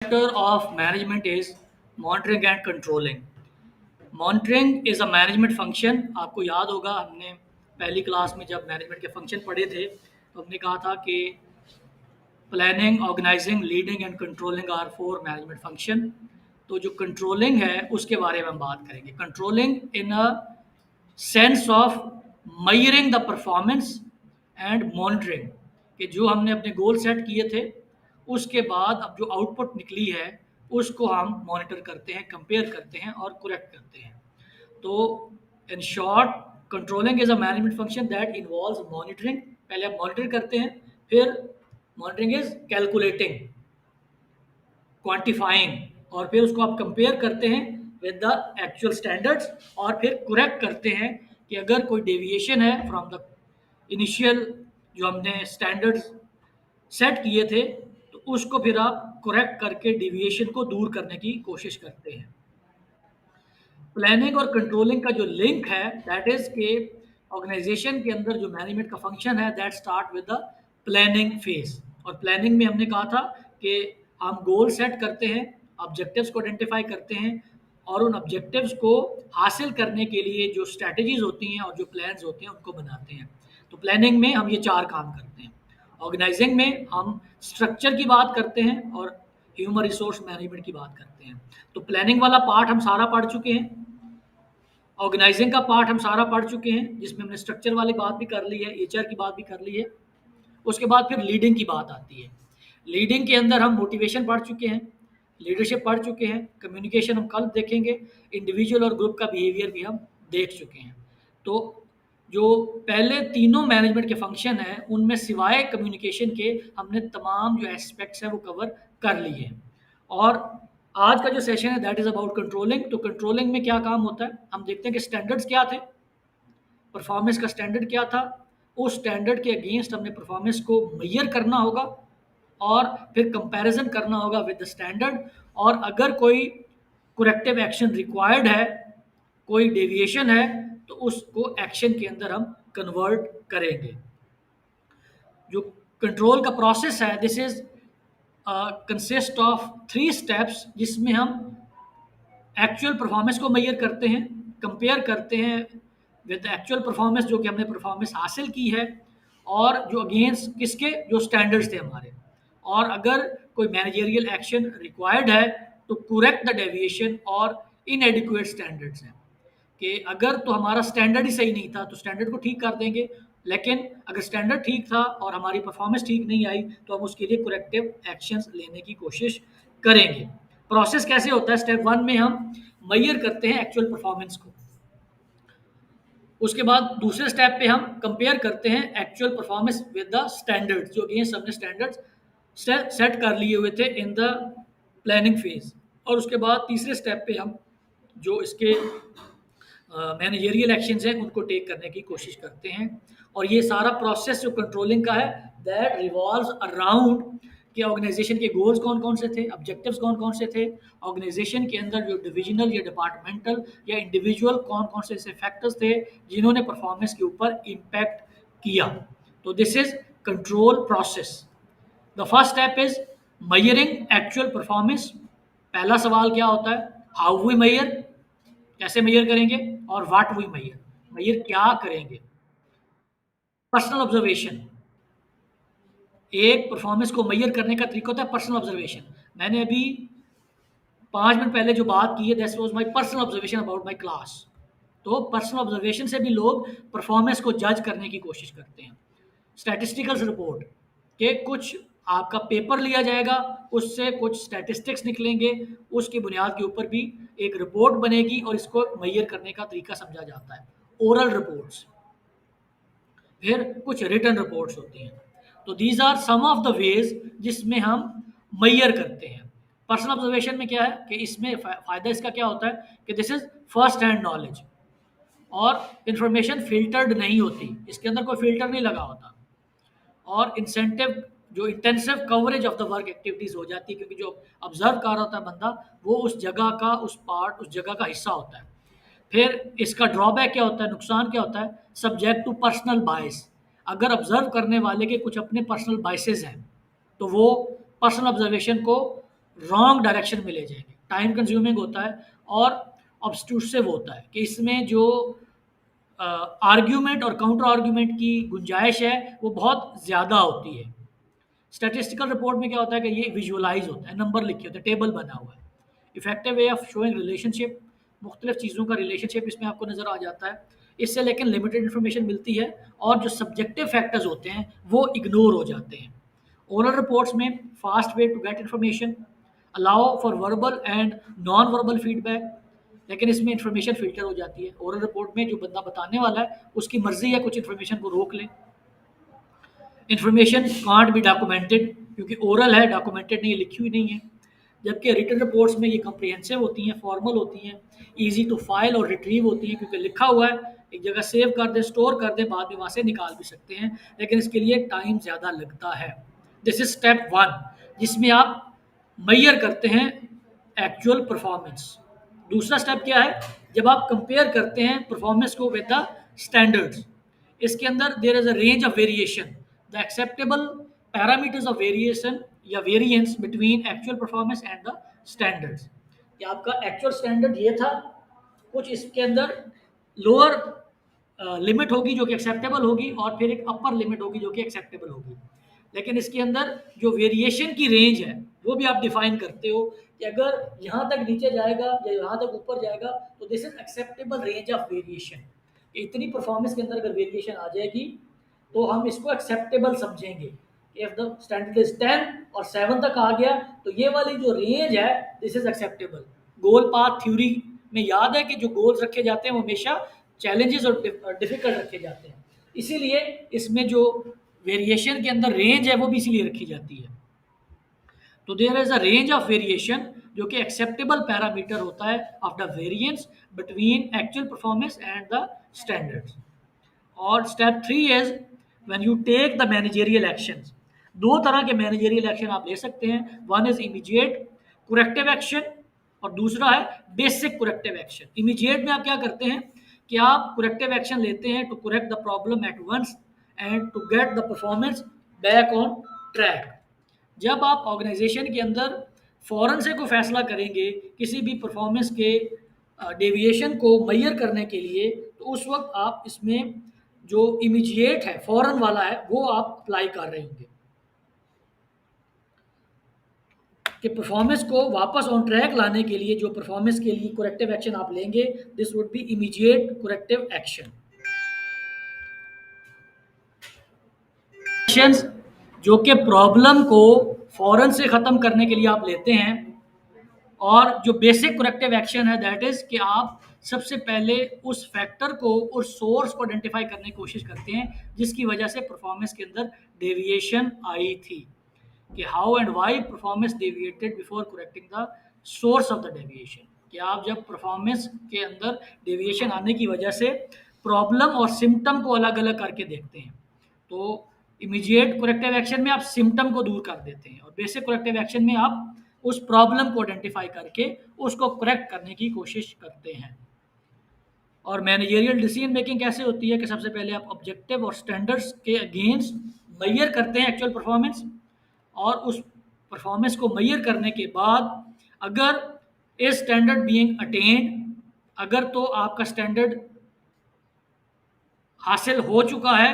chapter of management is monitoring and controlling. Monitoring is a management function. आपको याद होगा हमने पहली क्लास में जब मैनेजमेंट के फंक्शन पढ़े थे तो हमने कहा था कि planning, organising, leading and controlling are four management function. तो जो कंट्रोलिंग है उसके बारे में हम बात करेंगे. Controlling in a sense of मयरिंग the performance and monitoring, कि जो हमने अपने गोल सेट किए थे उसके बाद अब जो आउटपुट निकली है उसको हम मॉनिटर करते हैं, कंपेयर करते हैं और करेक्ट करते हैं. तो in short, controlling is a management function that involves monitoring. पहले आप मॉनिटर करते हैं, फिर मॉनिटरिंग इज कैलकुलेटिंग, क्वांटिफाइंग, और फिर उसको आप कंपेयर करते हैं विद द एक्चुअल स्टैंडर्ड्स और फिर करेक्ट करते हैं कि अगर कोई डेविएशन है फ्रॉम द इनिशियल जो हमने स्टैंडर्ड्स सेट किए थे तो उसको फिर आप करेक्ट करके डेविएशन को दूर करने की कोशिश करते हैं. प्लानिंग और कंट्रोलिंग का जो लिंक है दैट इज के ऑर्गेनाइजेशन के अंदर जो मैनेजमेंट का फंक्शन है that start with the planning phase. और प्लानिंग में हमने कहा था कि हम गोल सेट करते हैं, ऑब्जेक्टिव्स को आइडेंटिफाई करते हैं और उन ऑब्जेक्टिव्स को हासिल करने के लिए जो स्ट्रैटेजीज होती हैं और जो प्लान्स होते हैं उनको बनाते हैं. तो प्लानिंग में हम ये चार काम करते हैं. ऑर्गेनाइजिंग में हम स्ट्रक्चर की बात करते हैं और ह्यूमन रिसोर्स मैनेजमेंट की बात करते हैं. तो प्लानिंग वाला पार्ट हम सारा पढ़ चुके हैं. ऑर्गेनाइजिंग का पार्ट हम सारा पढ़ चुके हैं जिसमें हमने स्ट्रक्चर वाली बात भी कर ली है, एचआर की बात भी कर ली है. उसके बाद फिर लीडिंग की बात आती है. लीडिंग के अंदर हम मोटिवेशन पढ़ चुके हैं, लीडरशिप पढ़ चुके हैं, कम्युनिकेशन हम कल देखेंगे, इंडिविजुअल और ग्रुप का बिहेवियर भी हम देख चुके हैं. तो जो पहले तीनों मैनेजमेंट के फंक्शन हैं उनमें सिवाय कम्युनिकेशन के हमने तमाम जो एस्पेक्ट्स हैं वो कवर कर लिए हैं. और आज का जो सेशन है दैट इज़ अबाउट कंट्रोलिंग. तो कंट्रोलिंग में क्या काम होता है, हम देखते हैं कि स्टैंडर्ड्स क्या थे, परफॉर्मेंस का स्टैंडर्ड क्या था, उस स्टैंडर्ड के अगेंस्ट हमने परफॉर्मेंस को मेजर करना होगा और फिर कंपैरिजन करना होगा विद द स्टैंडर्ड. और अगर कोई करेक्टिव एक्शन रिक्वायर्ड है, कोई डेविएशन है, तो उसको एक्शन के अंदर हम कन्वर्ट करेंगे. जो कंट्रोल का प्रोसेस है this is consist of 3 steps जिसमें हम एक्चुअल परफॉर्मेंस को मेजर करते हैं, कंपेयर करते हैं विद एक्चुअल परफॉर्मेंस जो कि हमने परफॉर्मेंस हासिल की है और जो अगेंस्ट किसके जो स्टैंडर्ड्स थे हमारे. और अगर कोई मैनेजरियल एक्शन रिक्वायर्ड है तो करेक्ट द डेविएशन और इनएडिक्वेट स्टैंडर्ड्स हैं, कि अगर तो हमारा स्टैंडर्ड ही सही नहीं था तो स्टैंडर्ड को ठीक कर देंगे, लेकिन अगर स्टैंडर्ड ठीक था और हमारी परफॉर्मेंस ठीक नहीं आई तो हम उसके लिए करेक्टिव एक्शंस लेने की कोशिश करेंगे. प्रोसेस कैसे होता है, स्टेप 1 में हम मेजर करते हैं एक्चुअल परफॉर्मेंस को. उसके बाद दूसरे स्टेप पे हम कंपेयर करते हैं actual performance with the standards जो अगेंस्ट हमने स्टैंडर्ड्स सेट कर लिए हुए थे इन द प्लानिंग फेज. और उसके बाद तीसरे स्टेप पे हम जो इसके मैनेजरियल एक्शंस हैं उनको टेक करने की कोशिश करते हैं. और ये सारा प्रोसेस जो कंट्रोलिंग का है दैट रिवॉल्व्स अराउंड कि ऑर्गेनाइजेशन के गोल्स कौन कौन से थे, ऑब्जेक्टिव्स कौन कौन से थे, ऑर्गेनाइजेशन के अंदर जो डिविजनल या डिपार्टमेंटल या इंडिविजुअल कौन कौन से ऐसे फैक्टर्स थे जिन्होंने परफॉर्मेंस के ऊपर इम्पैक्ट किया. तो this is control process. The first step is measuring actual performance. पहला सवाल क्या होता है, हाउ वी मेजर, कैसे मेजर करेंगे, और व्हाट वी मेजर, मेजर क्या करेंगे. पर्सनल ऑब्जर्वेशन, एक परफॉर्मेंस को मेजर करने का तरीका होता है पर्सनल ऑब्जर्वेशन. मैंने अभी 5 मिनट पहले जो बात की है that was my personal observation about my class. तो पर्सनल ऑब्जर्वेशन से भी लोग परफॉर्मेंस को जज करने की कोशिश करते हैं. स्टैटिस्टिकल रिपोर्ट के कुछ आपका पेपर लिया जाएगा, उससे कुछ स्टैटिस्टिक्स निकलेंगे, उसकी बुनियाद के ऊपर भी एक रिपोर्ट बनेगी और इसको मेजर करने का तरीका समझा जाता है. ओरल रिपोर्ट्स, फिर कुछ रिटन रिपोर्ट्स होती हैं. तो these are some of the ways जिसमें हम मेजर करते हैं. पर्सनल ऑब्जर्वेशन में क्या है कि इसमें फ़ायदा इसका क्या होता है कि this is first hand knowledge और इंफॉर्मेशन फिल्टर्ड नहीं होती, इसके अंदर कोई फिल्टर नहीं लगा होता. और इंसेंटिव जो intensive coverage of the work activities हो जाती है, क्योंकि जो ऑब्जर्व कर रहा होता है बंदा वो उस जगह का उस जगह का हिस्सा होता है. फिर इसका ड्रॉबैक क्या होता है, नुकसान क्या होता है, सब्जेक्ट टू पर्सनल बायस. अगर ऑब्जर्व करने वाले के कुछ अपने पर्सनल बायसेस हैं तो वो पर्सनल ऑब्जर्वेशन को रॉन्ग डायरेक्शन में ले जाएंगे, टाइम कंज्यूमिंग होता है और ऑब्स्ट्रूसिव होता है कि इसमें जो आर्ग्यूमेंट और काउंटर आर्ग्यूमेंट की गुंजाइश है वो बहुत ज़्यादा होती है। स्टैटिस्टिकल रिपोर्ट में क्या होता है कि ये विजुअलाइज होता है, नंबर लिखे होते हैं, टेबल बना हुआ है। Effective way of showing relationship, मुख्तलिफ चीज़ों का रिलेशनशिप इसमें आपको नज़र आ जाता है। इससे लेकिन लिमिटेड इन्फॉर्मेशन मिलती है और जो सब्जेक्टिव फैक्टर्स होते हैं वो इग्नोर हो जाते हैं। ओरल रिपोर्ट्स में fast way to get information, allow for verbal and non verbal feedback, लेकिन इसमें इन्फॉर्मेशन फ़िल्टर हो जाती है। ओरल रिपोर्ट में जो बंदा बताने वाला है उसकी मर्ज़ी है कुछ इन्फॉर्मेशन को रोक लें। इन्फॉर्मेशन कांट बी डॉक्यूमेंटेड, क्योंकि ओरल है, डॉक्यूमेंटेड नहीं, लिखी हुई नहीं है। जबकि रिटन रिपोर्ट्स में ये कम्प्रिहेंसिव होती हैं, फॉर्मल होती हैं, ईजी टू फाइल और रिट्रीव होती हैं, क्योंकि लिखा हुआ है, एक जगह सेव कर दें, स्टोर कर दें, बाद में वहाँ से निकाल भी सकते हैं, लेकिन इसके लिए टाइम ज़्यादा लगता है। दिस इज स्टेप 1, जिसमें आप मैयर करते हैं एक्चुअल परफॉर्मेंस। दूसरा स्टेप क्या है, जब आप कंपेयर करते हैं परफॉर्मेंस को विद द स्टैंडर्ड्स। इसके अंदर there is a range of variation, the acceptable parameters of variation या variance between actual performance and the standards. कि आपका एक्चुअल स्टैंडर्ड ये था, कुछ इसके अंदर लोअर लिमिट होगी जो कि एक्सेप्टेबल होगी और फिर एक अपर लिमिट होगी जो कि एक्सेप्टेबल होगी, लेकिन इसके अंदर जो वेरिएशन की रेंज है वो भी आप डिफाइन करते हो कि अगर यहाँ तक नीचे जाएगा या यहाँ तक ऊपर जाएगा तो this is acceptable range of variation. इतनी परफॉर्मेंस के अंदर अगर वेरिएशन आ जाएगी तो हम इसको एक्सेप्टेबल समझेंगे। इफ द स्टैंडर्ड इज 10 और 7 तक आ गया तो ये वाली जो रेंज है this is acceptable. Goal path theory में याद है कि जो गोल्स रखे जाते हैं वो हमेशा चैलेंजेस और डिफिकल्ट रखे जाते हैं, इसीलिए इसमें जो वेरिएशन के अंदर रेंज है वो भी इसीलिए रखी जाती है। तो there is a range of variation जो कि एक्सेप्टेबल पैरामीटर होता है of the variance between actual performance and the standards. और step 3 is when you take the managerial actions. दो तरह के मैनेजरियल एक्शन आप ले सकते हैं, one is immediate corrective action और दूसरा है बेसिक कुरेक्टिव एक्शन। इमीडिएट में आप क्या करते हैं कि आप कुरेक्टिव एक्शन लेते हैं to correct the problem at once and to get the performance back on track. जब आप ऑर्गेनाइजेशन के अंदर फ़ौरन से कोई फैसला करेंगे किसी भी परफॉर्मेंस के डेविएशन को मैयर करने के लिए, तो उस वक्त आप इसमें जो इमीडिएट है, फ़ौरन वाला है, वो आप अप्लाई कर रहे होंगे कि परफॉर्मेंस को वापस ऑन ट्रैक लाने के लिए जो परफॉर्मेंस के लिए करेक्टिव एक्शन आप लेंगे, this would be immediate corrective action. Actions जो कि प्रॉब्लम को फ़ौरन से ख़त्म करने के लिए आप लेते हैं, और जो बेसिक करेक्टिव एक्शन है दैट इज़ कि आप सबसे पहले उस फैक्टर को, उस सोर्स को आइडेंटिफाई करने की कोशिश करते हैं जिसकी वजह से परफॉर्मेंस के अंदर डेविएशन आई थी, कि how and why performance deviated before correcting the source of the deviation. कि आप जब परफॉर्मेंस के अंदर डेविएशन आने की वजह से प्रॉब्लम और सिम्टम को अलग अलग करके देखते हैं, तो इमीडिएट करेक्टिव एक्शन में आप सिम्टम को दूर कर देते हैं और बेसिक करेक्टिव एक्शन में आप उस प्रॉब्लम को आइडेंटिफाई करके उसको करेक्ट करने की कोशिश करते हैं। और मैनेजरियल डिसीजन मेकिंग कैसे होती है कि सबसे पहले आप ऑब्जेक्टिव और स्टैंडर्ड्स के अगेंस्ट मैयर करते हैं एक्चुअल परफॉर्मेंस, और उस परफॉर्मेंस को मैयर करने के बाद अगर ए स्टैंडर्ड बीइंग अटेन्ड, अगर तो आपका स्टैंडर्ड हासिल हो चुका है,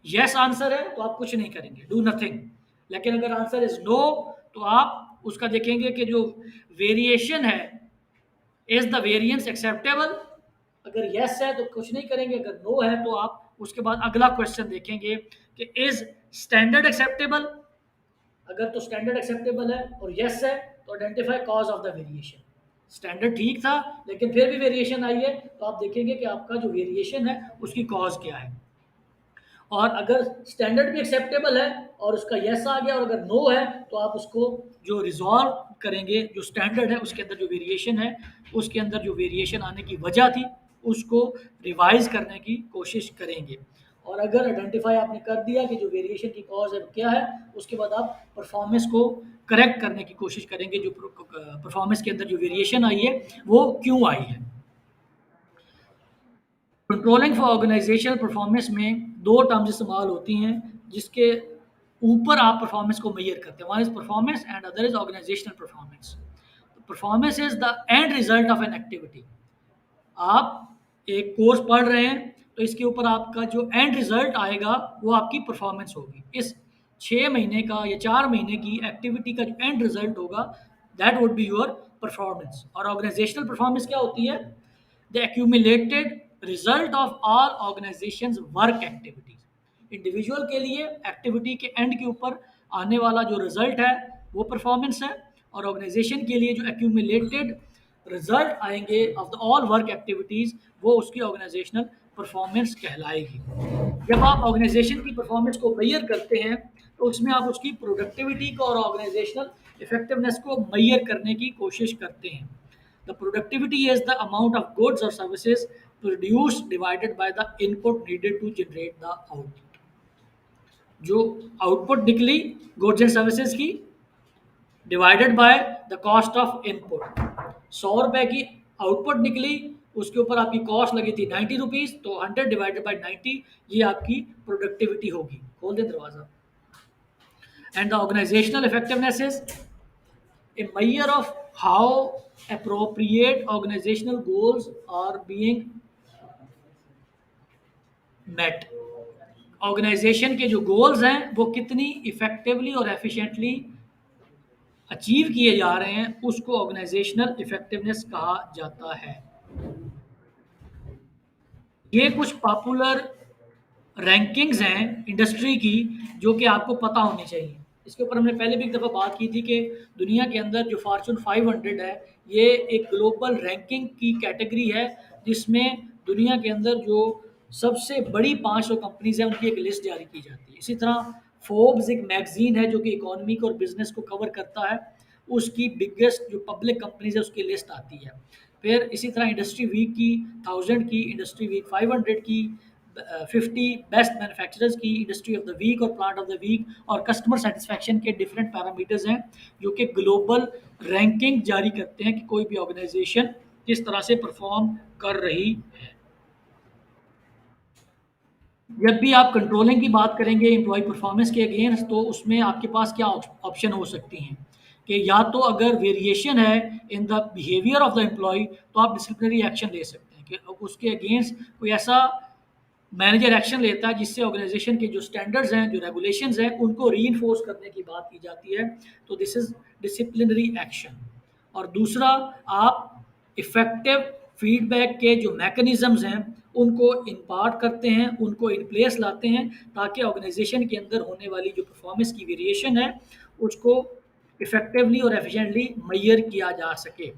यस आंसर है तो आप कुछ नहीं करेंगे, डू नथिंग। लेकिन अगर आंसर इज नो तो आप उसका देखेंगे कि जो वेरिएशन है, इज द वेरिएंस एक्सेप्टेबल। अगर यस है तो कुछ नहीं करेंगे, अगर नो है तो आप उसके बाद अगला क्वेश्चन देखेंगे कि इज स्टैंडर्ड एक्सेप्टेबल। अगर तो स्टैंडर्ड एक्सेप्टेबल है और यस है तो identify cause of the variation. Standard ठीक था लेकिन फिर भी वेरिएशन आई है तो आप देखेंगे कि आपका जो वेरिएशन है उसकी कॉज क्या है। और अगर स्टैंडर्ड भी एक्सेप्टेबल है और उसका यस आ गया और अगर नो है तो आप उसको जो रिजॉल्व करेंगे, जो स्टैंडर्ड है उसके अंदर जो वेरिएशन है, उसके अंदर जो वेरिएशन आने की वजह थी उसको रिवाइज करने की कोशिश करेंगे। और अगर आइडेंटिफाई आपने कर दिया कि जो वेरिएशन की कॉज है क्या है, उसके बाद आप परफॉर्मेंस को करेक्ट करने की कोशिश करेंगे, जो परफॉर्मेंस के अंदर जो वेरिएशन आई है वो क्यों आई है। कंट्रोलिंग फॉर ऑर्गेनाइजेशनल परफॉर्मेंस में दो टर्म्स इस्तेमाल होती हैं जिसके ऊपर आप परफॉर्मेंस को मेजर करते हैं। One is performance and other is organisational performance. Performance is the end result of an activity. आप एक कोर्स पढ़ रहे हैं तो इसके ऊपर आपका जो एंड रिजल्ट आएगा वो आपकी परफॉर्मेंस होगी। इस 6 महीने का या 4 महीने की एक्टिविटी का जो एंड रिजल्ट होगा that would be your performance. और ऑर्गेनाइजेशनल परफॉर्मेंस क्या होती है? The accumulated result of all organisations work activities. Individual के लिए एक्टिविटी के एंड के ऊपर आने वाला जो रिजल्ट है वो परफॉर्मेंस है, और ऑर्गेनाइजेशन के लिए जो एक्यूमुलेटेड रिजल्ट आएंगे of the all work activities वो उसकी ऑर्गेनाइजेशनल परफॉर्मेंस कहलाएगी। जब आप ऑर्गेनाइजेशन की परफॉर्मेंस को मेजर करते हैं तो उसमें आप उसकी प्रोडक्टिविटी को और ऑर्गेनाइजेशनल इफेक्टिवनेस को मेजर करने की कोशिश करते हैं। The productivity is the amount of goods और services produced divided by the input needed to generate the output. जो आउटपुट निकली गुड्स एंड सर्विसेज की divided by the cost of input. 100 रुपए की आउटपुट निकली, उसके ऊपर आपकी कॉस्ट लगी थी 90 रुपीज, तो 100 डिवाइडेड बाई 90 ये आपकी प्रोडक्टिविटी होगी। खोल दें दरवाजा। And the organisational effectiveness is a measure of how appropriate organizational goals are being met। Organisation के जो गोल्स हैं वो कितनी इफेक्टिवली और एफिशिएंटली अचीव किए जा रहे हैं उसको ऑर्गेनाइजेशनल इफेक्टिवनेस कहा जाता है। ये कुछ पॉपुलर रैंकिंग्स हैं इंडस्ट्री की जो कि आपको पता होनी चाहिए। इसके ऊपर हमने पहले भी एक दफ़ा बात की थी कि दुनिया के अंदर जो फॉर्चून 500 है ये एक ग्लोबल रैंकिंग की कैटेगरी है जिसमें दुनिया के अंदर जो सबसे बड़ी 500 कंपनीज हैं उनकी एक लिस्ट जारी की जाती है। इसी तरह फोर्ब्स एक मैगजीन है जो कि इकोनॉमी को और बिजनेस को कवर करता है, उसकी बिगेस्ट जो पब्लिक कंपनीज है उसकी लिस्ट आती है। फिर इसी तरह इंडस्ट्री वीक की 1000 की, इंडस्ट्री वीक 500 की, 50 बेस्ट मैन्युफैक्चरर्स की, इंडस्ट्री ऑफ द वीक और प्लांट ऑफ द वीक और कस्टमर सेटिस्फैक्शन के डिफरेंट पैरामीटर्स हैं जो कि ग्लोबल रैंकिंग जारी करते हैं कि कोई भी ऑर्गेनाइजेशन किस तरह से परफॉर्म कर रही है। जब भी आप कंट्रोलिंग की बात करेंगे एम्प्लॉय परफॉर्मेंस के अगेंस्ट तो उसमें आपके पास क्या ऑप्शन हो सकती हैं कि या तो अगर वेरिएशन है in the behaviour of the employee तो आप डिसिप्लिनरी एक्शन ले सकते हैं कि उसके अगेंस्ट कोई ऐसा मैनेजर एक्शन लेता है जिससे ऑर्गेनाइजेशन के जो स्टैंडर्ड्स हैं जो रेगुलेशंस हैं उनको रीइंफोर्स करने की बात की जाती है, तो दिस इज डिसिप्लिनरी एक्शन। और दूसरा, आप इफ़ेक्टिव फीडबैक के जो मैकेनिज़्म्स हैं उनको इम्पार्ट करते हैं, उनको इन प्लेस लाते हैं ताकि ऑर्गेनाइजेशन के अंदर होने वाली जो परफॉर्मेंस की वेरिएशन है उसको इफ़ेक्टिवली और एफिशिएंटली मेजर किया जा सके।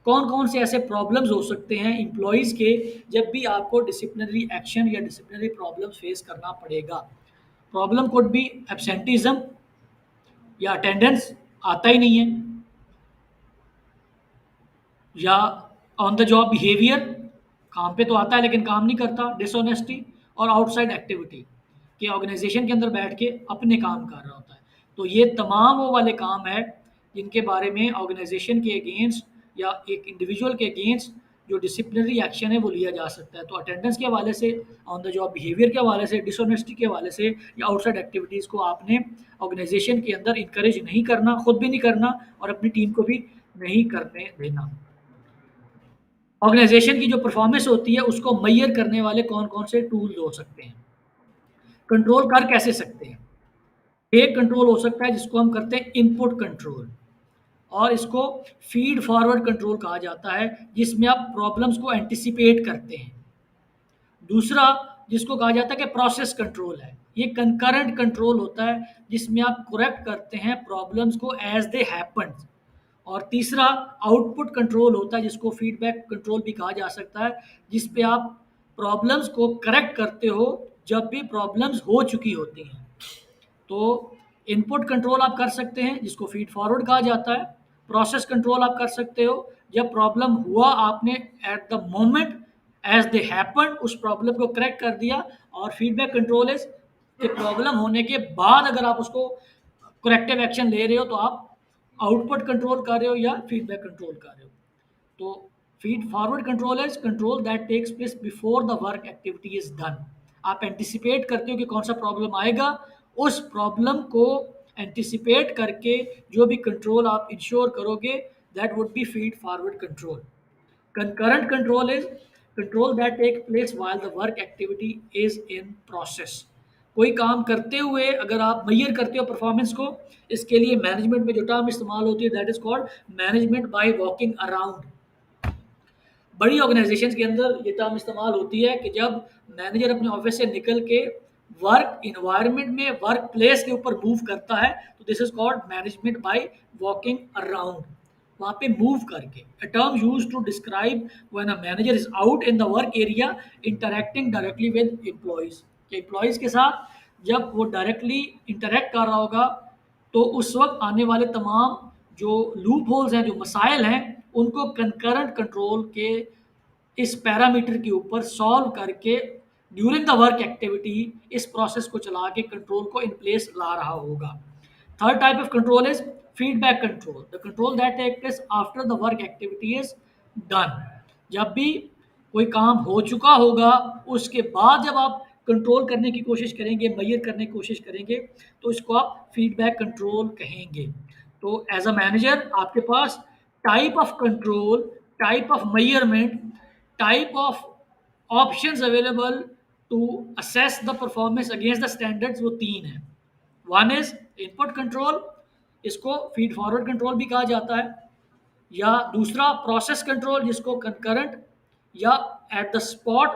कौन कौन से ऐसे प्रॉब्लम्स हो सकते हैं एम्प्लॉयज़ के जब भी आपको डिसिप्लिनरी एक्शन या डिसिप्लिनरी प्रॉब्लम फेस करना पड़ेगा? प्रॉब्लम कुड बी एब्सेंटिज्म या अटेंडेंस आता ही नहीं है, या ऑन द जॉब बिहेवियर, काम पे तो आता है लेकिन काम नहीं करता, डिसऑनेस्टी और आउटसाइड एक्टिविटी कि ऑर्गेनाइजेशन के अंदर बैठ के अपने काम कर रहा होता है। तो ये तमाम वो वाले काम है जिनके बारे में ऑर्गेनाइजेशन के अगेंस्ट या एक इंडिविजुअल के अगेंस्ट जो डिसिप्लिनरी एक्शन है वो लिया जा सकता है। तो अटेंडेंस के हवाले से, ऑन द जॉब बिहेवियर के हवाले से, डिसऑनेस्टी के हवाले से या आउटसाइड एक्टिविटीज़ को आपने ऑर्गेनाइजेशन के अंदर इंकरेज नहीं करना, खुद भी नहीं करना और अपनी टीम को भी नहीं करने देना। ऑर्गेनाइजेशन की जो परफॉर्मेंस होती है उसको मेजर करने वाले कौन कौन से टूल्स हो सकते हैं, कंट्रोल कर कैसे सकते हैं? एक कंट्रोल हो सकता है जिसको हम करते हैं इनपुट कंट्रोल, और इसको फीड फॉरवर्ड कंट्रोल कहा जाता है जिसमें आप प्रॉब्लम्स को एंटिसिपेट करते हैं। दूसरा जिसको कहा जाता है कि प्रोसेस कंट्रोल है, ये कंकरेंट कंट्रोल होता है जिसमें आप करेक्ट करते हैं प्रॉब्लम्स को एज दे हैपन। और तीसरा आउटपुट कंट्रोल होता है जिसको फीडबैक कंट्रोल भी कहा जा सकता है, जिस पे आप प्रॉब्लम्स को करेक्ट करते हो जब भी प्रॉब्लम्स हो चुकी होती हैं। तो इनपुट कंट्रोल आप कर सकते हैं जिसको फीड फॉरवर्ड कहा जाता है। प्रोसेस कंट्रोल आप कर सकते हो जब प्रॉब्लम हुआ आपने at the moment as they happen उस प्रॉब्लम को करेक्ट कर दिया। और फीडबैक कंट्रोल इज कि प्रॉब्लम होने के बाद अगर आप उसको करेक्टिव एक्शन ले रहे हो तो आप आउटपुट कंट्रोल कर रहे हो या फीडबैक कंट्रोल कर रहे हो। तो feed forward control is control that takes place before the work activity is done. आप एंटिसिपेट करते हो कि कौन सा प्रॉब्लम आएगा उस प्रॉब्लम को एंटिसिपेट करके जो भी कंट्रोल आप इंश्योर करोगे, that would B feed forward control. Concurrent control is control that takes place while the work activity is in process. कोई काम करते हुए अगर आप मेजर करते हो परफॉर्मेंस को, इसके लिए मैनेजमेंट में जो टर्म इस्तेमाल होती है that is called management by walking around. बड़ी ऑर्गेनाइजेशंस के अंदर ये टर्म इस्तेमाल होती है कि जब मैनेजर अपने ऑफिस से निकल के वर्क इन्वायरमेंट में, वर्क प्लेस के ऊपर मूव करता है, तो this is called management by walking around. वहाँ पे मूव करके, a term use to describe when a manager is out in the work area interacting directly with employees. Employees के साथ जब वो डायरेक्टली इंटरेक्ट कर रहा होगा, तो उस वक्त आने वाले तमाम जो लूप होल्स हैं, जो मसाइल हैं, उनको कंकरेंट कंट्रोल के इस पैरामीटर के ऊपर सॉल्व करके ड्यूरिंग द वर्क एक्टिविटी इस प्रोसेस को चला के कंट्रोल को इन प्लेस ला रहा होगा. Third type of control is feedback control, the control that take place after the work activity is done. जब भी कोई काम हो चुका होगा, उसके बाद जब आप कंट्रोल करने की कोशिश करेंगे, मेजर करने की कोशिश करेंगे, तो इसको आप फीडबैक कंट्रोल कहेंगे. तो एज अ मैनेजर आपके पास type of control, type of measurement, type of options available to assess the performance against the standards, वो तीन है. वन इज इनपुट कंट्रोल, इसको फीड फॉरवर्ड कंट्रोल भी कहा जाता है, या दूसरा प्रोसेस कंट्रोल जिसको कंकरेंट या एट द स्पॉट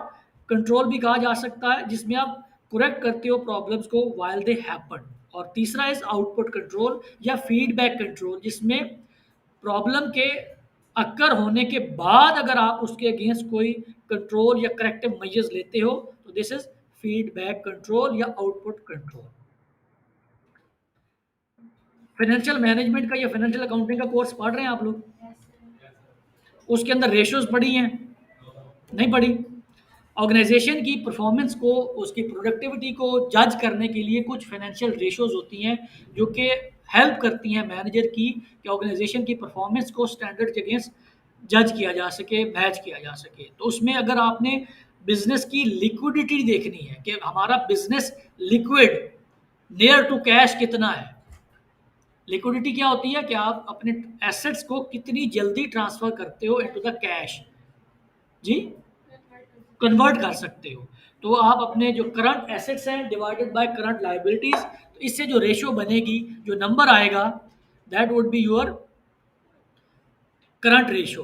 कंट्रोल भी कहा जा सकता है, जिसमें आप करेक्ट करते हो प्रॉब्लम्स को व्हाइल दे हैपन. और तीसरा इज आउटपुट कंट्रोल या फीडबैक कंट्रोल, जिसमें प्रॉब्लम के अक्कर होने के बाद अगर आप उसके अगेंस्ट कोई कंट्रोल या करेक्टिव मेजर्स लेते हो, तो दिस इज फीडबैक कंट्रोल या आउटपुट कंट्रोल. फाइनेंशियल मैनेजमेंट का या फाइनेंशियल अकाउंटिंग का कोर्स पढ़ रहे हैं आप लोग? उसके अंदर रेशियोज पढ़ी हैं? नहीं पढ़ी? ऑर्गेनाइजेशन की परफॉर्मेंस को, उसकी प्रोडक्टिविटी को जज करने के लिए कुछ फाइनेंशियल रेशियोज होती हैं जो कि हेल्प करती हैं मैनेजर की कि ऑर्गेनाइजेशन की परफॉर्मेंस को स्टैंडर्ड के अगेंस्ट जज किया जा सके, मैच किया जा सके. तो उसमें अगर आपने बिजनेस की लिक्विडिटी देखनी है कि हमारा business liquid, near to cash कितना है. लिक्विडिटी क्या होती है कि आप अपने एसेट्स को कितनी जल्दी ट्रांसफर करते हो इनटू द कैश, जी, कन्वर्ट कर सकते हो. तो आप अपने जो करंट एसेट्स हैं डिवाइडेड बाय करंट लाइबिलिटीज, तो इससे जो रेशियो बनेगी, जो नंबर आएगा, that would be your current ratio.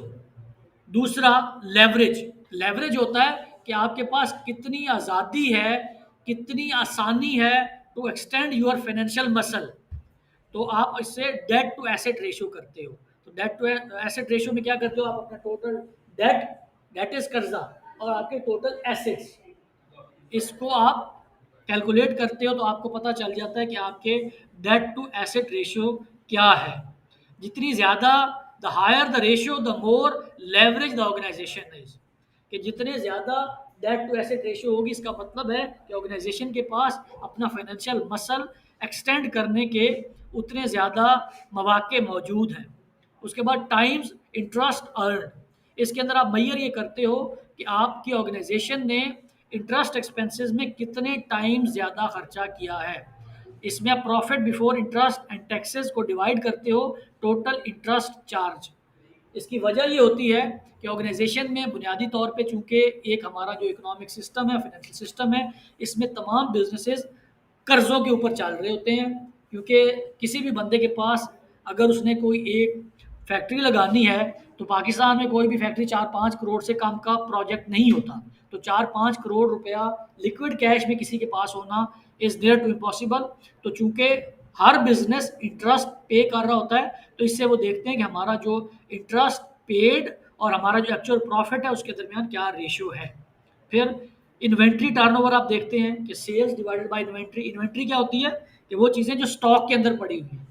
दूसरा लेवरेज. लेवरेज होता है कि आपके पास कितनी आज़ादी है, कितनी आसानी है to extend your financial muscle. तो आप इससे डेट टू एसेट रेशियो करते हो. तो डेट टू एसेट रेशियो में क्या करते हो, आप अपना टोटल डेट, डेट इज कर्जा, और आपके टोटल एसेट्स, इसको आप कैलकुलेट करते हो, तो आपको पता चल जाता है कि आपके डेट टू एसेट रेशियो क्या है. जितनी ज़्यादा, the higher the ratio the more leverage the organisation is. कि जितने ज़्यादा डेट टू एसेट रेशियो होगी, इसका मतलब है कि ऑर्गेनाइजेशन के पास अपना फाइनेंशियल मसल एक्सटेंड करने के उतने ज़्यादा मौके मौजूद हैं. उसके बाद टाइम्स इंटरेस्ट अर्न. इसके अंदर आप मेजर ये करते हो कि आपकी ऑर्गेनाइजेशन ने इंटरेस्ट एक्सपेंसेस में कितने टाइम ज़्यादा खर्चा किया है. इसमें आप profit before interest and taxes को डिवाइड करते हो टोटल इंटरेस्ट चार्ज. इसकी वजह ये होती है कि ऑर्गेनाइजेशन में बुनियादी तौर पे, चूंकि एक हमारा जो इकोनॉमिक सिस्टम है, फाइनेंशियल सिस्टम है, इसमें तमाम बिजनेसेस कर्ज़ों के ऊपर चल रहे होते हैं. क्योंकि किसी भी बंदे के पास अगर उसने कोई एक फैक्ट्री लगानी है, तो पाकिस्तान में कोई भी फैक्ट्री 4-5 करोड़ से कम का प्रोजेक्ट नहीं होता. तो 4-5 करोड़ रुपया लिक्विड कैश में किसी के पास होना इज़ देयर टू इम्पॉसिबल. तो चूंकि हर बिजनेस इंटरेस्ट पे कर रहा होता है, तो इससे वो देखते हैं कि हमारा जो इंटरेस्ट पेड और हमारा जो एक्चुअल प्रॉफिट है उसके दरमियान क्या रेशियो है. फिर इन्वेंट्री टर्नओवर आप देखते हैं कि sales divided by inventory. Inventory क्या होती है कि वो चीज़ें जो स्टॉक के अंदर पड़ी हुई हैं.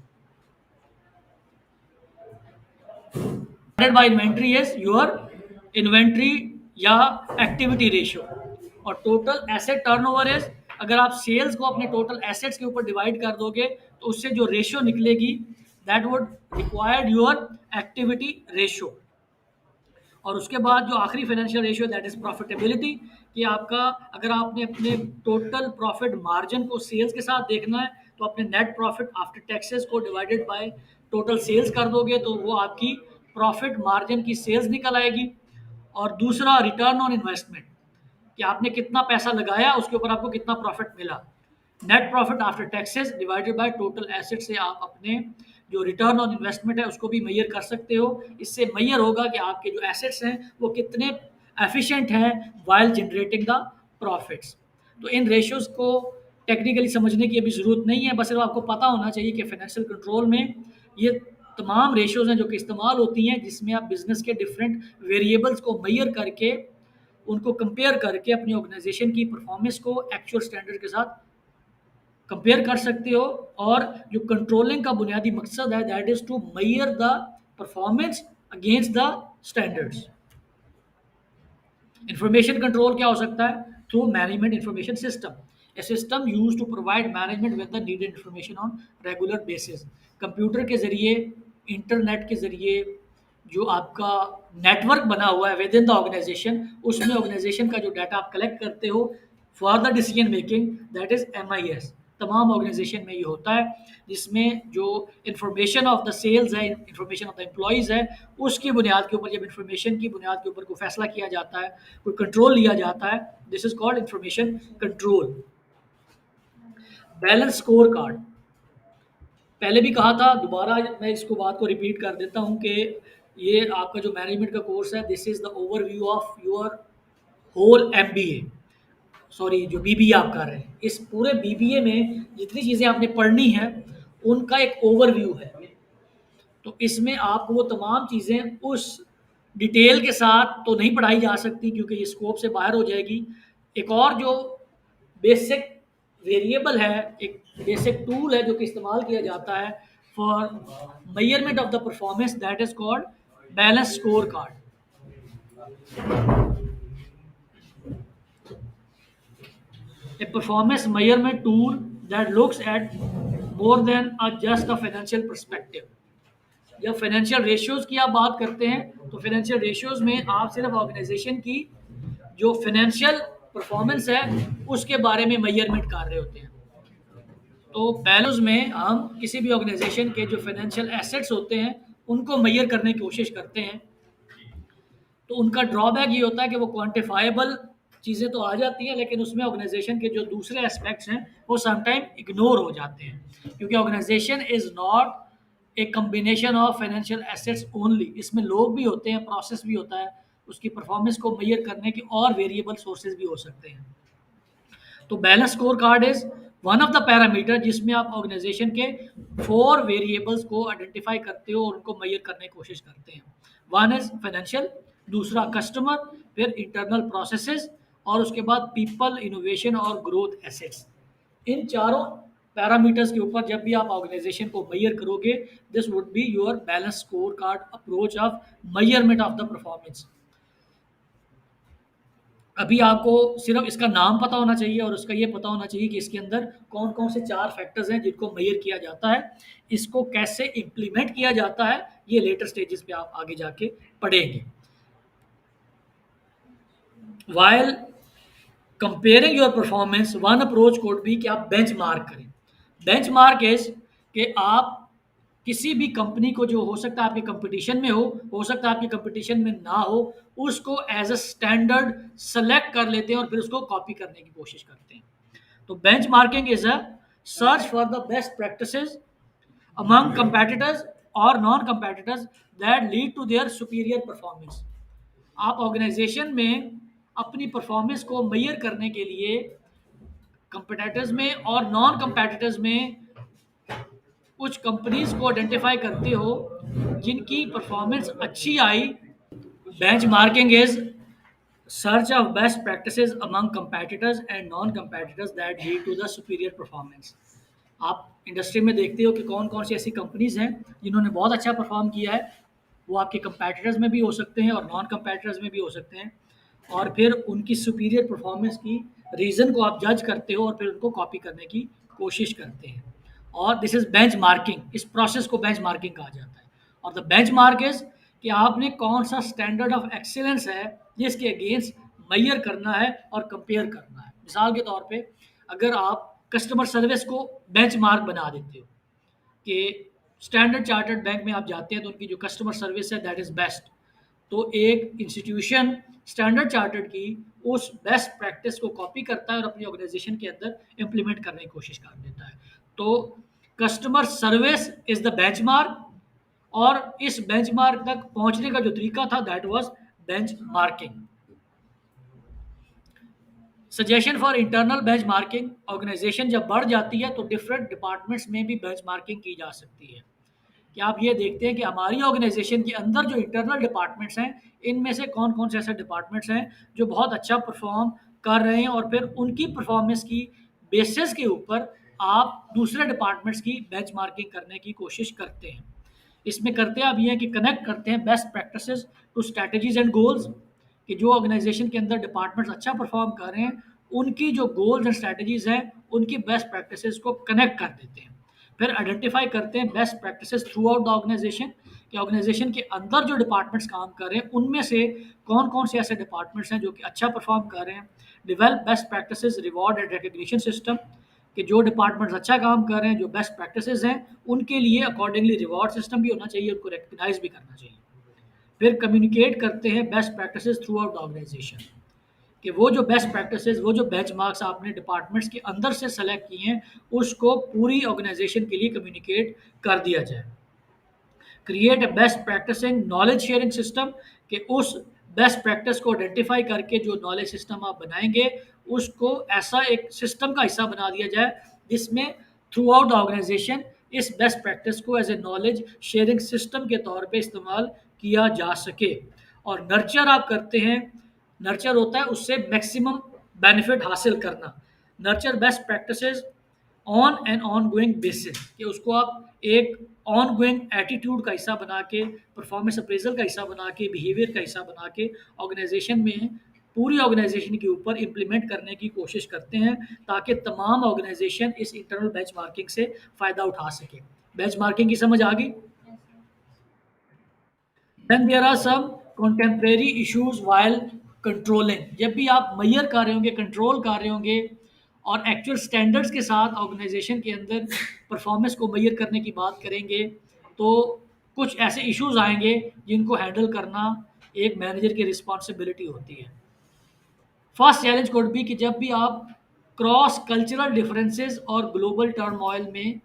Divided by inventory is your inventory या एक्टिविटी रेशियो. और टोटल एसेट टर्नओवर इज, अगर आप सेल्स को अपने टोटल एसेट्स के ऊपर डिवाइड कर दोगे, तो उससे जो रेशियो निकलेगी, that would required your activity ratio. और उसके बाद जो आखिरी financial ratio that is profitability, कि आपका अगर आपने अपने टोटल प्रॉफिट मार्जिन को सेल्स के साथ देखना है तो अपने नेट प्रॉफिट आफ्टर टैक्सेस को डिवाइडेड बाय टोटल सेल्स कर दोगे तो वो आपकी प्रॉफिट मार्जिन की सेल्स निकल आएगी। और दूसरा रिटर्न ऑन इन्वेस्टमेंट, कि आपने कितना पैसा लगाया उसके ऊपर आपको कितना प्रॉफिट मिला। Net profit after taxes divided by total asset से आप अपने जो रिटर्न ऑन इन्वेस्टमेंट है उसको भी मेजर कर सकते हो। इससे मेजर होगा कि आपके जो एसेट्स हैं वो कितने एफिशिएंट हैं वाइल जनरेटिंग द प्रॉफिट्स। तो इन रेशियोज़ को टेक्निकली समझने की अभी ज़रूरत नहीं है, बस सिर्फ आपको पता होना चाहिए कि फाइनेंशियल कंट्रोल में ये तमाम रेशियोज़ हैं जो कि इस्तेमाल होती हैं, जिसमें आप बिज़नेस के डिफरेंट वेरिएबल्स को मेजर करके उनको कंपेयर करके अपनी ऑर्गेनाइजेशन की परफॉर्मेंस को एक्चुअल स्टैंडर्ड के साथ कंपेयर कर सकते हो। और जो कंट्रोलिंग का बुनियादी मकसद है that is to measure the performance against the standards. Information control क्या हो सकता है? Through management information system, a system use to provide management with the needed information on regular basis. Computer के जरिए, इंटरनेट के जरिए जो आपका नेटवर्क बना हुआ है विद इन द ऑर्गेनाइजेशन, उसमें ऑर्गेनाइजेशन का जो डाटा आप कलेक्ट करते हो for the decision making that is MIS। तमाम ऑर्गेनाइजेशन में ये होता है, जिसमें जो इन्फॉर्मेशन ऑफ द सेल्स है, इन्फॉर्मेशन ऑफ द एम्प्लॉयज़ है, उसकी बुनियाद के ऊपर, जब इन्फॉर्मेशन की बुनियाद के ऊपर कोई फैसला किया जाता है, कोई कंट्रोल लिया जाता है, this is called information control. Balance score card, पहले भी कहा था, दोबारा मैं इसको बात को रिपीट कर देता हूँ कि ये आपका जो मैनेजमेंट का कोर्स है, this is the overview of your whole MBA, sorry जो BBA आप कर रहे हैं। इस पूरे BBA में जितनी चीज़ें आपने पढ़नी है उनका एक ओवरव्यू है। तो इसमें आपको वो तमाम चीज़ें उस डिटेल के साथ तो नहीं पढ़ाई जा सकती क्योंकि ये स्कोप से बाहर हो जाएगी। एक और जो बेसिक वेरिएबल है, एक बेसिक टूल है जो कि इस्तेमाल किया जाता है for measurement of the performance, that is called balance score card. A performance measurement tool that looks at more than just a financial perspective। जब फाइनेंशियल रेशियोज की आप बात करते हैं तो फाइनेंशियल रेशियोज में आप सिर्फ ऑर्गेनाइजेशन की जो फाइनेंशियल परफॉर्मेंस है उसके बारे में मेजरमेंट कर रहे होते हैं। तो वैल्यूज में हम किसी भी ऑर्गेनाइजेशन के जो फाइनेंशियल एसेट्स होते हैं उनको मेजर करने की कोशिश करते हैं। तो उनका ड्रॉबैक ये होता है कि वो क्वांटिफाइबल चीज़ें तो आ जाती हैं, लेकिन उसमें ऑर्गेनाइजेशन के जो दूसरे एस्पेक्ट्स हैं वो समटाइम इग्नोर हो जाते हैं, क्योंकि organisation is not a combination of financial assets only. इसमें लोग भी होते हैं, प्रोसेस भी होता है, उसकी परफॉर्मेंस को मेजर करने के और वेरिएबल सोर्सेज भी हो सकते हैं। तो balance score card is one of the parameter जिसमें आप ऑर्गेनाइजेशन के 4 वेरिएबल्स को आइडेंटिफाई करते हो और उनको मेजर करने की कोशिश करते हैं। वन इज फाइनेंशियल, दूसरा कस्टमर, फिर इंटरनल प्रोसेसेस और उसके बाद पीपल, इनोवेशन और ग्रोथ एसेट्स। इन चारों पैरामीटर्स के ऊपर जब भी आप ऑर्गेनाइजेशन को मेजर करोगे, this would be your balance score card approach of measurement of the performance. अभी आपको सिर्फ इसका नाम पता होना चाहिए और उसका ये पता होना चाहिए कि इसके अंदर कौन कौन से 4 फैक्टर्स हैं जिनको मेजर किया जाता है। इसको कैसे इम्प्लीमेंट किया जाता है ये लेटर स्टेजेस पे आप आगे जाके पढ़ेंगे। While comparing your performance, one approach code भी कि आप बेंचमार्क करें। बेंचमार्क इज कि आप किसी भी कंपनी को, जो हो सकता है आपके कंपटीशन में हो सकता है आपके कंपटीशन में ना हो, उसको एज अ स्टैंडर्ड सेलेक्ट कर लेते हैं और फिर उसको कॉपी करने की कोशिश करते हैं। तो benchmarking is a search for the best practices among competitors or non-competitors that lead to their superior performance। आप ऑर्गेनाइजेशन में अपनी परफॉर्मेंस को मेजर करने के लिए कंपिटिटर्स में और नॉन कंपिटिटर्स में कुछ कंपनीज को आइडेंटिफाई करते हो जिनकी परफॉर्मेंस अच्छी आई। Benchmarking is search of best practices among competitors and non competitors that lead to the superior performance. आप इंडस्ट्री में देखते हो कि कौन कौन सी ऐसी कंपनीज हैं जिन्होंने बहुत अच्छा परफॉर्म किया है। वो आपके कंपैटिटर्स में भी हो सकते हैं और नॉन कंपैटिटर्स में भी हो सकते हैं, और फिर उनकी सुपीरियर परफॉर्मेंस की रीज़न को आप जज करते हो और फिर उनको कॉपी करने की कोशिश करते हैं। और दिस इज़ बेंच मार्किंग, इस प्रोसेस को बेंच मार्किंग कहा जाता है। और द बेंच मार्क इज कि आपने कौन सा स्टैंडर्ड ऑफ एक्सीलेंस है जिसके अगेंस्ट मैयर करना है और कंपेयर करना है। मिसाल के तौर पे अगर आप कस्टमर सर्विस को बेंचमार्क बना देते हो कि स्टैंडर्ड चार्टर्ड बैंक में आप जाते हैं तो उनकी जो कस्टमर सर्विस है दैट इज़ बेस्ट, तो एक इंस्टीट्यूशन स्टैंडर्ड चार्टर्ड की उस बेस्ट प्रैक्टिस को कॉपी करता है और अपनी ऑर्गेनाइजेशन के अंदर इम्प्लीमेंट करने की कोशिश कर देता है। तो customer service is the benchmark, और इस बेंचमार्क तक पहुंचने का जो तरीका था that was benchmarking. Suggestion for internal benchmarking, organisation जब बढ़ जाती है तो डिफरेंट डिपार्टमेंट्स में भी बेंचमार्किंग की जा सकती है। कि आप ये देखते हैं कि हमारी ऑर्गेनाइजेशन के अंदर जो इंटरनल डिपार्टमेंट्स हैं, इनमें से कौन कौन से ऐसे डिपार्टमेंट्स हैं जो बहुत अच्छा परफॉर्म कर रहे हैं, और फिर उनकी परफॉर्मेंस की बेसिस के ऊपर आप दूसरे डिपार्टमेंट्स की बेंचमार्किंग करने की कोशिश करते हैं। इसमें करते आप ये हैं कि कनेक्ट करते हैं best practices to strategies and goals, कि जो ऑर्गेनाइजेशन के अंदर डिपार्टमेंट्स अच्छा परफॉर्म कर रहे हैं उनकी जो गोल्स एंड स्ट्रैटेजीज हैं उनकी बेस्ट प्रैक्टिसेस को कनेक्ट कर देते हैं। फिर आइडेंटिफाई करते हैं best practices throughout the organisation, कि ऑर्गेनाइजेशन के अंदर जो डिपार्टमेंट्स काम कर रहे हैं उनमें से कौन कौन से ऐसे डिपार्टमेंट्स हैं जो कि अच्छा परफॉर्म कर रहे हैं। Develop best practices reward and recognition system, कि जो डिपार्टमेंट्स अच्छा काम कर रहे हैं, जो बेस्ट प्रैक्टिसेस हैं, उनके लिए अकॉर्डिंगली रिवॉर्ड सिस्टम भी होना चाहिए, उनको रिकग्नाइज भी करना चाहिए। फिर कम्युनिकेट करते हैं best practices throughout the organisation, कि वो जो बेस्ट प्रैक्टिसेस, वो जो बेंचमार्क्स आपने डिपार्टमेंट्स के अंदर से सेलेक्ट किए हैं उसको पूरी ऑर्गेनाइजेशन के लिए कम्युनिकेट कर दिया जाए। Create a best practising knowledge sharing system, कि उस बेस्ट प्रैक्टिस को आइडेंटिफाई करके जो नॉलेज सिस्टम आप बनाएंगे उसको ऐसा एक सिस्टम का हिस्सा बना दिया जाए जिसमें थ्रू आउट द ऑर्गेनाइजेशन इस बेस्ट प्रैक्टिस को as a knowledge sharing system के तौर पे इस्तेमाल किया जा सके। और नर्चर आप करते हैं, नर्चर होता है उससे मैक्सिमम बेनिफिट हासिल करना। Nurture best practices on an on going basis, कि उसको आप एक ऑन गोइंग एटीट्यूड का हिस्सा बना के, परफॉर्मेंस अप्रेजल का हिस्सा बना के, बिहेवियर का हिस्सा बना के ऑर्गेनाइजेशन में पूरी ऑर्गेनाइजेशन के ऊपर इम्प्लीमेंट करने की कोशिश करते हैं ताकि तमाम ऑर्गेनाइजेशन इस इंटरनल बेंचमार्किंग से फ़ायदा उठा सके। बेंचमार्किंग की समझ आ गई? Then there are some contemporary issues while controlling, जब भी आप मैयर कर रहे होंगे, कंट्रोल कर रहे होंगे और एक्चुअल स्टैंडर्ड्स के साथ ऑर्गेनाइजेशन के अंदर परफॉर्मेंस को मैयर करने की बात करेंगे तो कुछ ऐसे इश्यूज आएंगे जिनको हैंडल करना एक मैनेजर की रिस्पॉन्सिबिलिटी होती है। फर्स्ट चैलेंज कुड बी कि जब भी आप क्रॉस कल्चरल डिफरेंसेस और ग्लोबल टर्मोइल में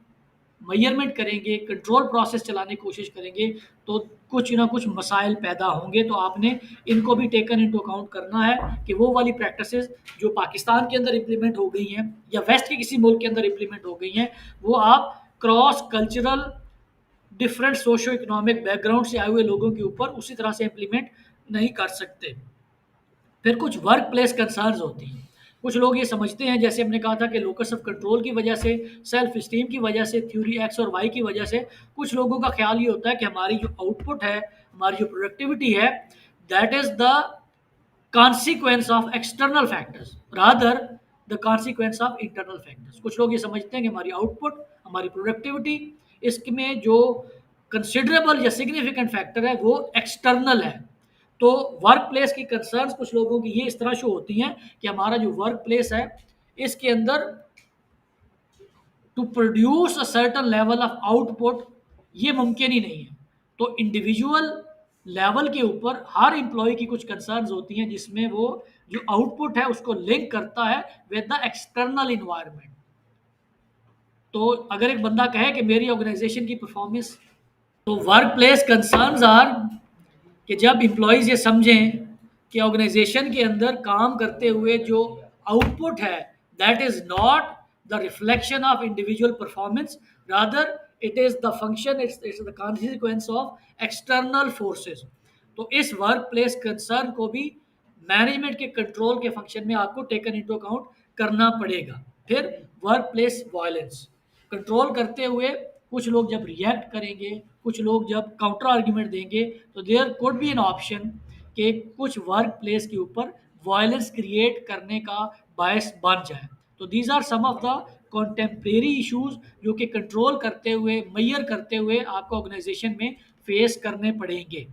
मेजरमेंट करेंगे, कंट्रोल प्रोसेस चलाने की कोशिश करेंगे तो कुछ ना कुछ मसाइल पैदा होंगे। तो आपने इनको भी टेकन इनटू अकाउंट करना है कि वो वाली प्रैक्टिसेस जो पाकिस्तान के अंदर इम्प्लीमेंट हो गई हैं या वेस्ट के किसी मुल्क के अंदर इम्प्लीमेंट हो गई हैं, वो आप cross cultural different socio economic background से आए हुए लोगों के ऊपर उसी तरह से इम्प्लीमेंट नहीं कर सकते। फिर कुछ वर्क प्लेस कंसर्न्स होती हैं। कुछ लोग ये समझते हैं, जैसे हमने कहा था कि लोकस ऑफ कंट्रोल की वजह से, सेल्फ स्टीम की वजह से, थ्योरी एक्स और वाई की वजह से कुछ लोगों का ख्याल ये होता है कि हमारी जो आउटपुट है, हमारी जो प्रोडक्टिविटी है, that is the consequence of external factors rather the consequence of internal factors. कुछ लोग ये समझते हैं कि हमारी आउटपुट, हमारी प्रोडक्टिविटी, इसमें जो कंसिडरेबल या सिग्निफिकेंट फैक्टर है वो एक्सटर्नल है। तो वर्क प्लेस की कंसर्न्स कुछ लोगों की ये इस तरह शो होती हैं कि हमारा जो वर्क प्लेस है इसके अंदर to produce a certain level of output ये मुमकिन ही नहीं है। तो इंडिविजुअल लेवल के ऊपर हर एम्प्लॉय की कुछ कंसर्न्स होती हैं जिसमें वो जो आउटपुट है उसको लिंक करता है विद द एक्सटर्नल इन्वायरमेंट। तो अगर एक बंदा कहे कि मेरी ऑर्गेनाइजेशन की परफॉर्मेंस, तो वर्क प्लेस कंसर्न्स आर कि जब एम्प्लॉयज़ ये समझें कि ऑर्गेनाइजेशन के अंदर काम करते हुए जो आउटपुट है that is not the reflection of individual performance, rather it is the function, it's the consequence of external forces. तो इस वर्क प्लेस कंसर्न को भी मैनेजमेंट के कंट्रोल के फंक्शन में आपको टेकन इनटू अकाउंट करना पड़ेगा। फिर वर्क प्लेस वायलेंस कंट्रोल करते हुए कुछ लोग जब रिएक्ट करेंगे, कुछ लोग जब काउंटर आर्ग्यूमेंट देंगे, तो there could be an option कि कुछ वर्क प्लेस के ऊपर वायलेंस क्रिएट करने का बायस बन जाए। तो these are some of the contemporary issues जो कि कंट्रोल करते हुए, मैयर करते हुए आपको ऑर्गेनाइजेशन में फेस करने पड़ेंगे।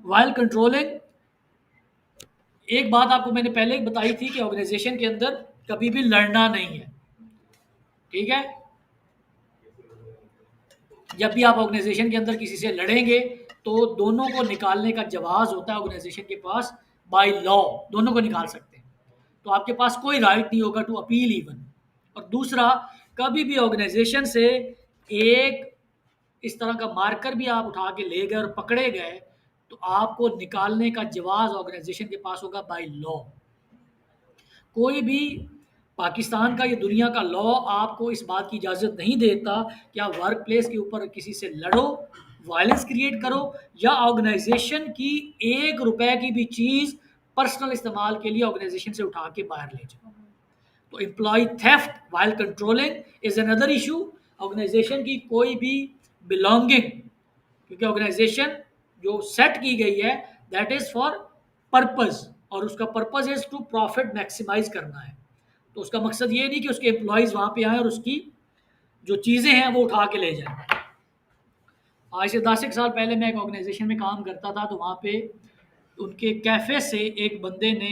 वाइल कंट्रोलिंग, एक बात आपको मैंने पहले ही बताई थी कि ऑर्गेनाइजेशन के अंदर कभी भी लड़ना नहीं है, ठीक है। जब भी आप ऑर्गेनाइजेशन के अंदर किसी से लड़ेंगे तो दोनों को निकालने का जवाब होता है ऑर्गेनाइजेशन के पास, बाय लॉ दोनों को निकाल सकते हैं। तो आपके पास कोई राइट नहीं होगा टू अपील इवन। और दूसरा, कभी भी ऑर्गेनाइजेशन से एक इस तरह का मार्कर भी आप उठा के ले गए और पकड़े गए तो आपको निकालने का जवाब ऑर्गेनाइजेशन के पास होगा बाय लॉ। कोई भी पाकिस्तान का, ये दुनिया का लॉ आपको इस बात की इजाज़त नहीं देता कि आप वर्क प्लेस के ऊपर किसी से लड़ो, वायलेंस क्रिएट करो, या ऑर्गेनाइजेशन की ₹1 की भी चीज़ पर्सनल इस्तेमाल के लिए ऑर्गेनाइजेशन से उठा के बाहर ले जाओ। तो employee theft while controlling is another issue. Organisation की कोई भी बिलोंगिंग, क्योंकि ऑर्गेनाइजेशन जो सेट की गई है दैट इज फॉर पर्पस, और उसका purpose is to profit maximise करना है। तो उसका मकसद ये नहीं कि उसके एम्प्लॉयज वहां पे आए और उसकी जो चीजें हैं वो उठा के ले जाए। आज से 10 एक साल पहले मैं एक ऑर्गेनाइजेशन में काम करता था, तो वहाँ पे उनके कैफ़े से एक बंदे ने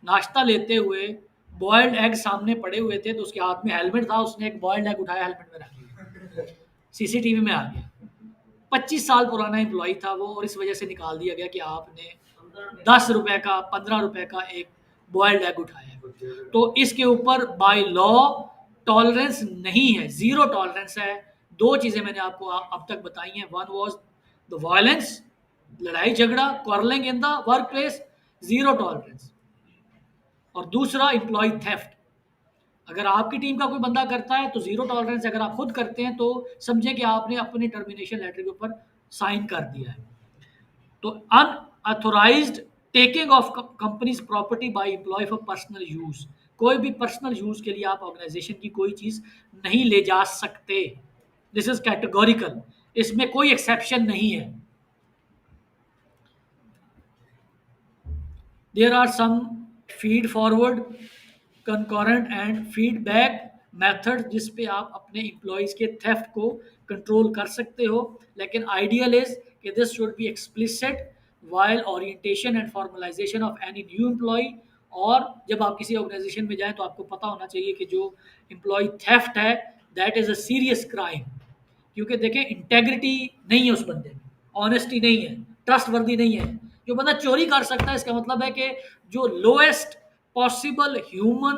नाश्ता लेते हुए बॉयल्ड एग सामने पड़े हुए थे, तो उसके हाथ में हेलमेट था, उसने एक बॉयल्ड एग उठाया, हेलमेट में रख दिया, सीसीटीवी में आ गया। 25 साल पुराना एम्प्लॉय था वो, और इस वजह से निकाल दिया गया कि आपने ₹10 का, ₹15 का एक बॉयल्ड एग उठाया है। तो इसके ऊपर बाय लॉ टॉलरेंस नहीं है, ज़ीरो टॉलरेंस है। 2 चीज़ें मैंने आपको अब तक बताई हैं। वन वाज़ द वायलेंस, लड़ाई झगड़ा, quarrelling in the work place, zero tolerance. और दूसरा एम्प्लॉय थेफ्ट, अगर आपकी टीम का कोई बंदा करता है तो ज़ीरो टॉलरेंस, अगर आप खुद करते हैं तो समझें कि आपने अपने टर्मिनेशन लेटर के ऊपर साइन कर दिया है। तो unauthorised taking of company's property by employee for personal use, कोई भी पर्सनल यूज के लिए आप ऑर्गेनाइजेशन की कोई चीज नहीं ले जा सकते। दिस इज कैटेगोरिकल, इसमें कोई एक्सेप्शन नहीं है। There are some feed forward, concurrent and feedback method जिस पे आप अपने एम्प्लॉयज़ के थेफ्ट को कंट्रोल कर सकते हो। लेकिन आइडियल इज कि this should be explicit while orientation and formalisation of any new employ. और जब आप किसी ऑर्गेनाइजेशन में जाएं तो आपको पता होना चाहिए कि जो एम्प्लॉय थेफ्ट है that is a serious crime. क्योंकि देखें, इंटेग्रिटी नहीं है उस बंदे में, ऑनेस्टी नहीं है, ट्रस्ट वर्दी नहीं है। जो बंदा चोरी कर सकता है, इसका मतलब है कि जो लोएस्ट पॉसिबल ह्यूमन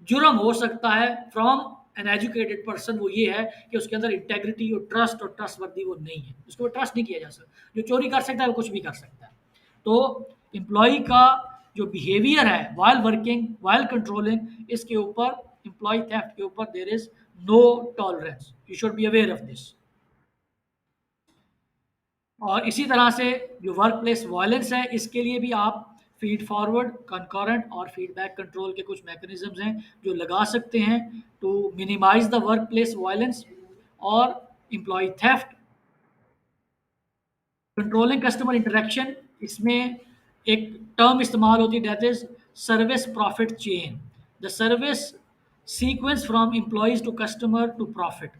जुर्म हो सकता है फ्रॉम एन एजुकेटेड पर्सन, वो ये है कि उसके अंदर इंटेग्रिटी और ट्रस्ट वर्दी वो नहीं है, उसको ट्रस्ट नहीं किया जा सकता। जो चोरी कर सकता है वो कुछ भी कर सकता है। तो एम्प्लॉय का जो बिहेवियर है वाइल वर्किंग, वाइल कंट्रोलिंग, इसके ऊपर, एम्प्लॉय थेफ्ट के ऊपर there is no tolerance, you should be aware of this. और इसी तरह से जो वर्क प्लेस वायलेंस है, इसके लिए भी आप फीड फॉरवर्ड, कंकरेंट और फीडबैक कंट्रोल के कुछ मैकेनिज्म्स हैं जो लगा सकते हैं to minimize the work place violence और employee theft. Controlling customer interaction, इसमें एक टर्म इस्तेमाल होती है that is service profit chain, the service sequence from employees to customer to profit.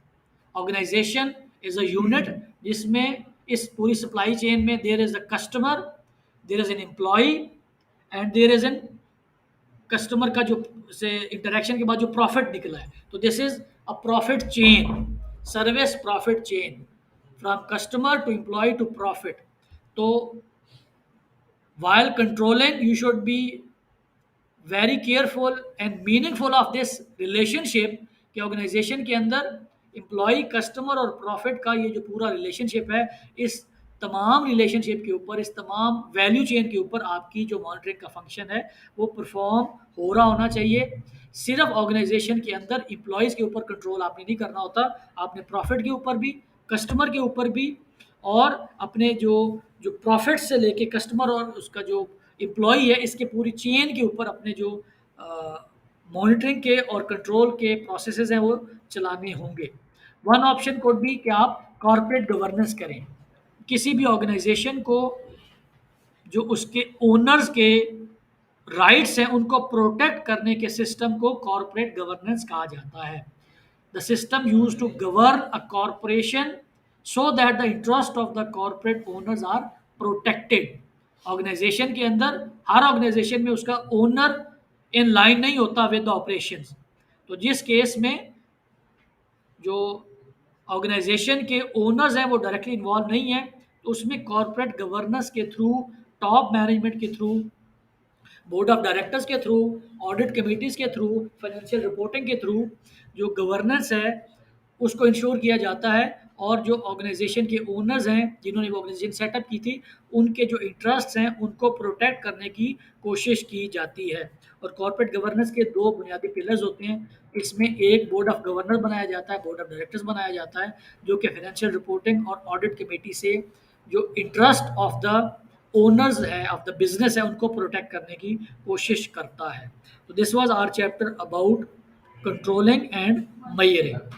Organization is a unit जिसमें इस पूरी सप्लाई चेन में there is a customer, there is an employee and there is N customer का जो से interaction के बाद जो प्रॉफिट निकला है। तो this is a profit chain, service profit chain from customer to employee to profit. तो while controlling you should be very careful and meaningful of this relationship कि ऑर्गेनाइजेशन के अंदर एम्प्लॉय, कस्टमर और प्रॉफिट का ये जो पूरा रिलेशनशिप है, इस तमाम रिलेशनशिप के ऊपर, इस तमाम वैल्यू चेन के ऊपर आपकी जो मॉनिटरिंग का फंक्शन है वो परफॉर्म हो रहा होना चाहिए। सिर्फ ऑर्गेनाइजेशन के अंदर एम्प्लॉयज़ के ऊपर कंट्रोल आपने नहीं करना होता, आपने प्रॉफिट के ऊपर भी, कस्टमर के ऊपर भी, और अपने जो जो प्रॉफिट से लेके कस्टमर और उसका जो एम्प्लॉई है, इसके पूरी चेन के ऊपर अपने जो मॉनिटरिंग के और कंट्रोल के प्रोसेसेस हैं वो चलाने होंगे। वन ऑप्शन कोड भी कि आप कॉर्पोरेट गवर्नेंस करें। किसी भी ऑर्गेनाइजेशन को जो उसके ओनर्स के राइट्स हैं उनको प्रोटेक्ट करने के सिस्टम को कॉर्पोरेट गवर्नेंस कहा जाता है। The system use to govern a corporation so that the interest of the corporate owners are protected. Organisation के अंदर हर ऑर्गेनाइजेशन में उसका ओनर इन लाइन नहीं होता विद द ऑपरेशंस। तो जिस केस में जो ऑर्गेनाइजेशन के ओनर्स हैं वो डायरेक्टली इन्वॉल्व नहीं है, तो उसमें कॉर्पोरेट गवर्नेंस के थ्रू, टॉप मैनेजमेंट के थ्रू, बोर्ड ऑफ डायरेक्टर्स के थ्रू, ऑडिट कमिटीज़ के थ्रू, फाइनेंशियल रिपोर्टिंग के थ्रू जो गवर्नेंस है उसको इंश्योर किया जाता है। और जो ऑर्गेनाइजेशन के ओनर्स हैं जिन्होंने वो ऑर्गेनाइजेशन सेटअप की थी, उनके जो इंटरेस्ट्स हैं उनको प्रोटेक्ट करने की कोशिश की जाती है। और कॉर्पोरेट गवर्नेंस के दो बुनियादी पिलर्स होते हैं। इसमें एक बोर्ड ऑफ गवर्नर बनाया जाता है, बोर्ड ऑफ डायरेक्टर्स बनाया जाता है, जो कि फाइनेंशियल रिपोर्टिंग और ऑडिट कमेटी से जो इंटरेस्ट ऑफ द ओनर्स है, ऑफ द बिजनेस है, उनको प्रोटेक्ट करने की कोशिश करता है। तो this was our chapter about controlling and measuring.